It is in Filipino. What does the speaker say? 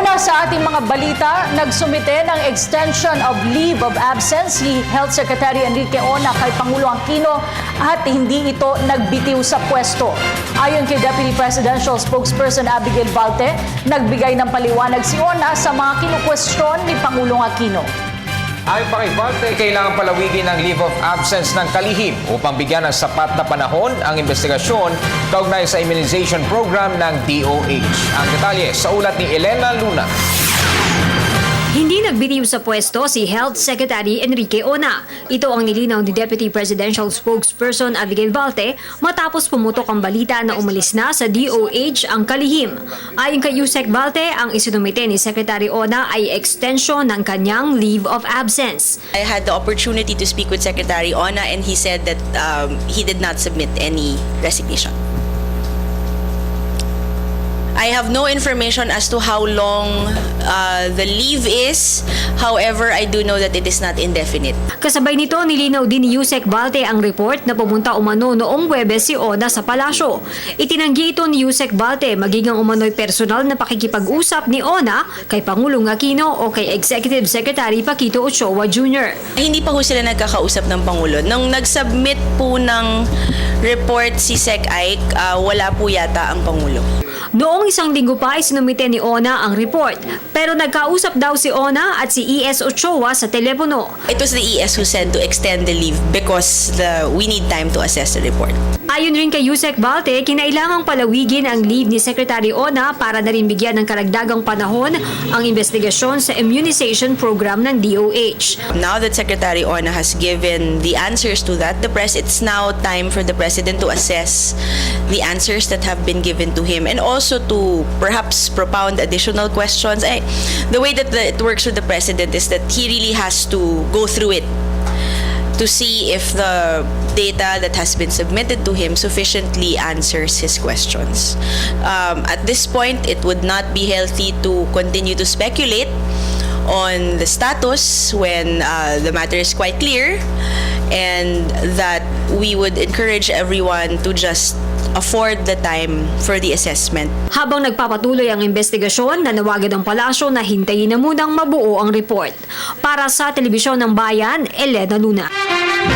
Una sa ating mga balita, nagsumite ng extension of leave of absence si Health Secretary Enrique Ona kay Pangulo Aquino at hindi ito nagbitiw sa pwesto. Ayon kay Deputy Presidential Spokesperson Abigail Valte, nagbigay ng paliwanag si Ona sa mga kinukwestiyon ni Pangulong Aquino. Ayon pa kay Valte, kailangan palawigin ang leave of absence ng kalihim upang bigyan ng sapat na panahon ang investigasyon kaugnay sa immunization program ng DOH. Ang detalye sa ulat ni Elena Luna. Hindi nagbitiw sa pwesto si Health Secretary Enrique Ona. Ito ang nilinaw ni Deputy Presidential Spokesperson Abigail Valte matapos pumutok ang balita na umalis na sa DOH ang kalihim. Ayon kay Yusek Valte, ang isinumite ni Secretary Ona ay extension ng kanyang leave of absence. I had the opportunity to speak with Secretary Ona and he said that he did not submit any resignation. I have no information as to how long the leave is. However, I do know that it is not indefinite. Kasabay nito, nilinaw din ni Yusek Valte ang report na pumunta umano noong Huwebes si Ona sa palasyo. Itinanggi ito ni Yusek Valte maging ang umano'y personal na pakikipag-usap ni Ona kay Pangulong Aquino o kay Executive Secretary Paquito Ochoa Jr. Hindi pa ho sila nagkakausap ng Pangulo. Nung nag-submit po ng report si Sec Ike, wala po yata ang Pangulo. Noong isang linggo pa, isinumite ni Ona ang report. Pero nagkausap daw si Ona at si ES Ochoa sa telepono. It was the ES who said to extend the leave because we need time to assess the report. Ayon rin kay Yusek Valte, kinailangang palawigin ang leave ni Secretary Ona para na rin bigyan ng karagdagang panahon ang investigasyon sa immunization program ng DOH. Now that Secretary Ona has given the answers to that, it's now time for the President to assess the answers that have been given to him and also to perhaps propound additional questions. The way that it works with the President is that he really has to go through it to see if the data that has been submitted to him sufficiently answers his questions. At this point, it would not be healthy to continue to speculate on the status when the matter is quite clear, and that we would encourage everyone to just afford the time for the assessment. Habang nagpapatuloy ang investigasyon, nanawagan ng palasyo na hintayin na munang mabuo ang report. Para sa Telebisyon ng Bayan, Elena Luna.